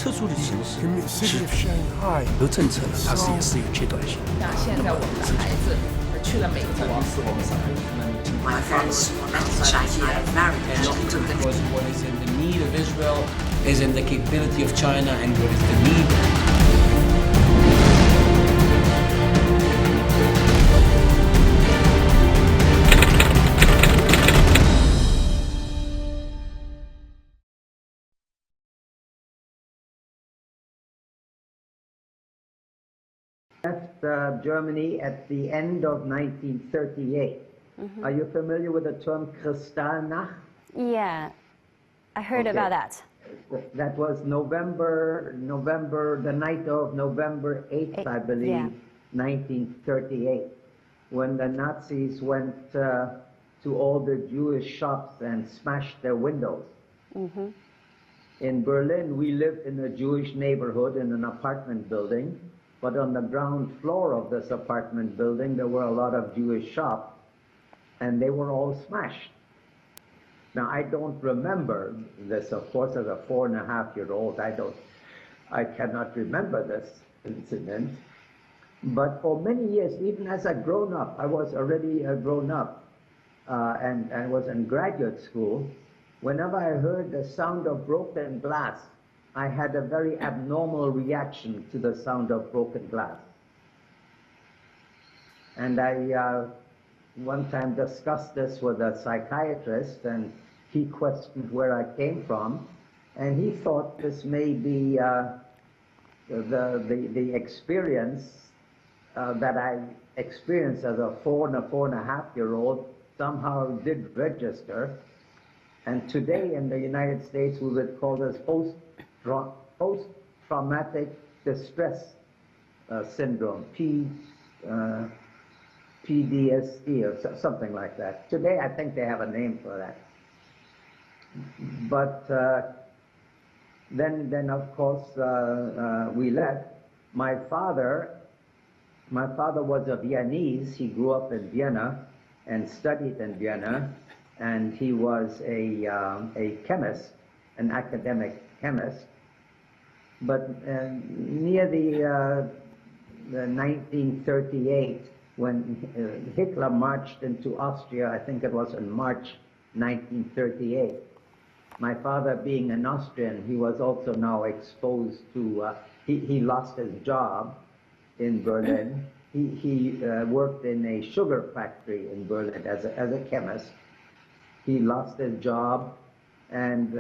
特殊的形式 In the city of Shanghai, 有政策呢，它也是有阶段性。那现在我们的孩子去了美国。My friends met in Shanghai, married in Shanghai. Because what is in the need of Israel is in the capability of China, and what is the need. Left Germany at the end of 1938. Are you familiar with the term Kristallnacht? Yeah, I heard about that. That was November, the night of November 8th, I believe, yeah. 1938, when the Nazis went to all the Jewish shops and smashed their windows. In Berlin, we lived in a Jewish neighborhood in an apartment building, but on the ground floor of this apartment building, there were a lot of Jewish shops, and they were all smashed. Now, I don't remember this, of course, as a 4.5-year-old. I cannot remember this incident. But for many years, even as a grown-up, I was already a grown-up and was in graduate school. Whenever I heard the sound of broken glass, I had a very abnormal reaction to the sound of broken glass. And I one time discussed this with a psychiatrist, and he questioned where I came from, and he thought this may be the experience that I experienced as a 4.5-year-old somehow did register. And today in the United States, we would call this post-traumatic distress syndrome, PTSD or something like that. Today, I think they have a name for that. But then of course, we left. My father was a Viennese. He grew up in Vienna and studied in Vienna, and he was a chemist, an academic chemist. But near the 1938, when Hitler marched into Austria, I think it was in March 1938, my father being an Austrian, he was also now exposed to, he lost his job in Berlin. He worked in a sugar factory in Berlin as a chemist. He lost his job, and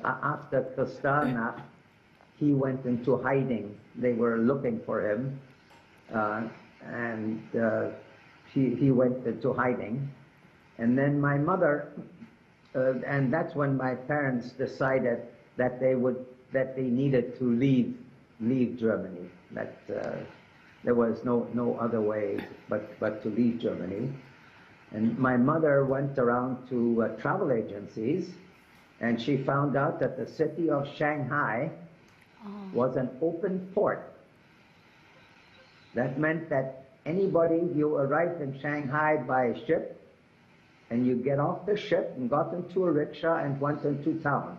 after Kristallnacht, he went into hiding. They were looking for him, and he went into hiding. And then my mother, and that's when my parents decided that they needed to leave Germany. That there was no other way but to leave Germany. And my mother went around to travel agencies, and she found out that the city of Shanghai was an open port. That meant that anybody, you arrived in Shanghai by ship, and you get off the ship and got into a rickshaw and went into town.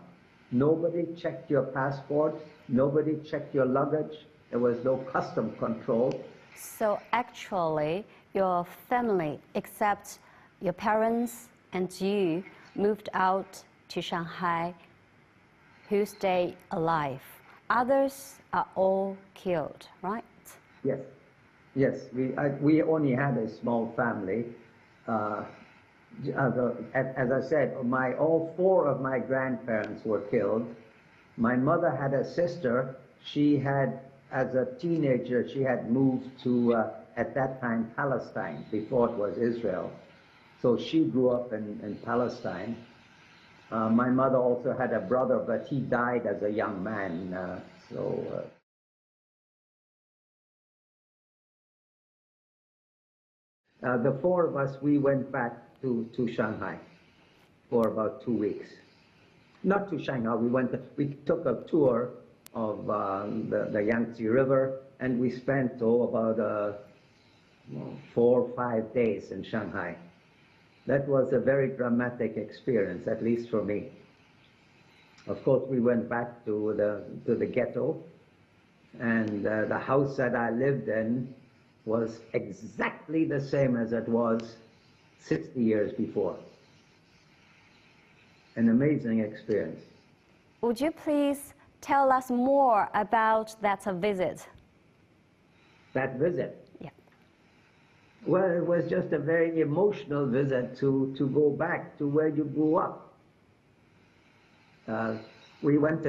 Nobody checked your passport, nobody checked your luggage, there was no custom control. So actually, your family, except your parents and you, moved out to Shanghai, who stayed alive. Others are all killed, right? Yes. We only had a small family. As I said, all 4 of my grandparents were killed. My mother had a sister. She had, as a teenager, she had moved to, at that time, Palestine, before it was Israel. So she grew up in Palestine. My mother also had a brother, but he died as a young man. The 4 of us, we went back to Shanghai for about 2 weeks. Not to Shanghai, we took a tour of the Yangtze River, and we spent about 4 or 5 days in Shanghai. That was a very dramatic experience, at least for me. Of course, we went back to the ghetto, and the house that I lived in was exactly the same as it was 60 years before. An amazing experience. Would you please tell us more about that visit? That visit? Yeah. Well, it was just a very emotional visit to go back to where you grew up. We went,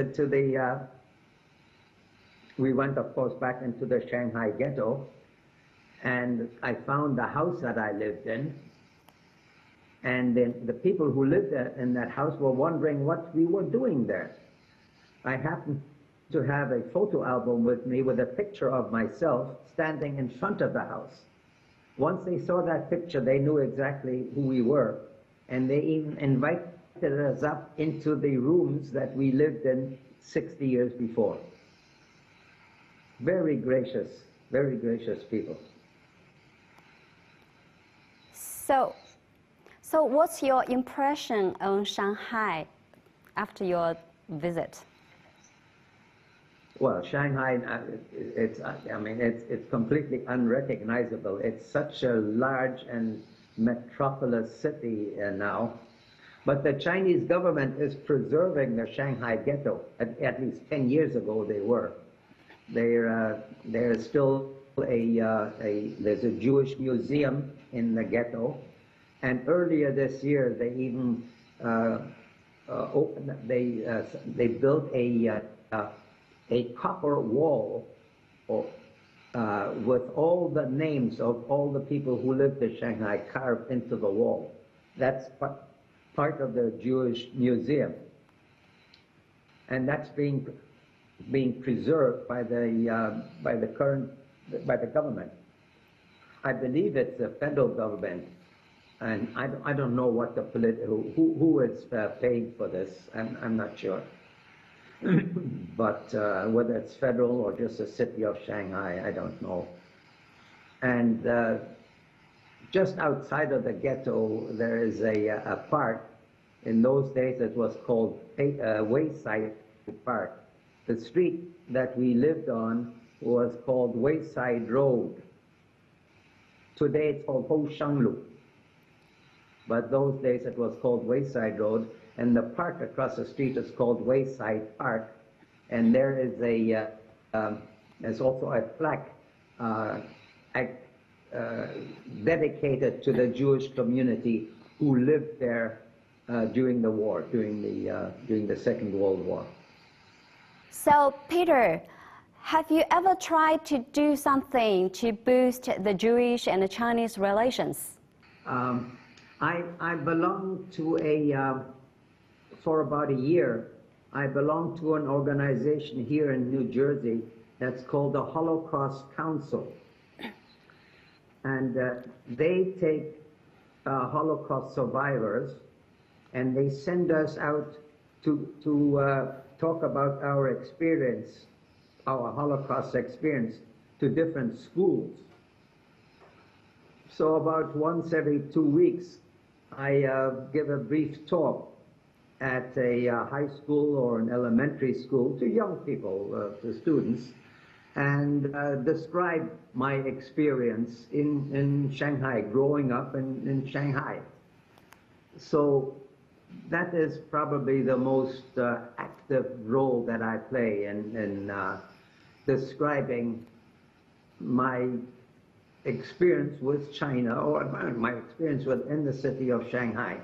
of course, back into the Shanghai ghetto, and I found the house that I lived in, and then the people who lived in that house were wondering what we were doing there. I happened to have a photo album with me with a picture of myself standing in front of the house. Once they saw that picture, they knew exactly who we were, and they even invited us up into the rooms that we lived in 60 years before. Very gracious people. So what's your impression on Shanghai after your visit? Well, Shanghai, it's completely unrecognizable. It's such a large and metropolis city now. But the Chinese government is preserving the Shanghai ghetto. At least 10 years ago they were. There's still there's a Jewish museum in the ghetto. And earlier this year they even they built a copper wall with all the names of all the people who lived in Shanghai carved into the wall. That's part of the Jewish museum, and that's being preserved by the government. I believe it's the federal government, and I don't know what the who is paying for this. I'm not sure, but whether it's federal or just the city of Shanghai, I don't know. And just outside of the ghetto, there is a park. In those days, it was called Wayside Park. The street that we lived on was called Wayside Road. Today, it's called Ho Shanglu. But those days, it was called Wayside Road. And the park across the street is called Wayside Park. And there is there's also a plaque dedicated to the Jewish community who lived there during the war, during the Second World War. So, Peter, have you ever tried to do something to boost the Jewish and the Chinese relations? I belong to for about a year, I belong to an organization here in New Jersey that's called the Holocaust Council. And they take Holocaust survivors and they send us out to talk about our experience, our Holocaust experience, to different schools. So about once every 2 weeks, I give a brief talk at a high school or an elementary school to young people, to students, and describe my experience in Shanghai, growing up in Shanghai. So that is probably the most active role that I play in describing my experience with China, or my experience within the city of Shanghai.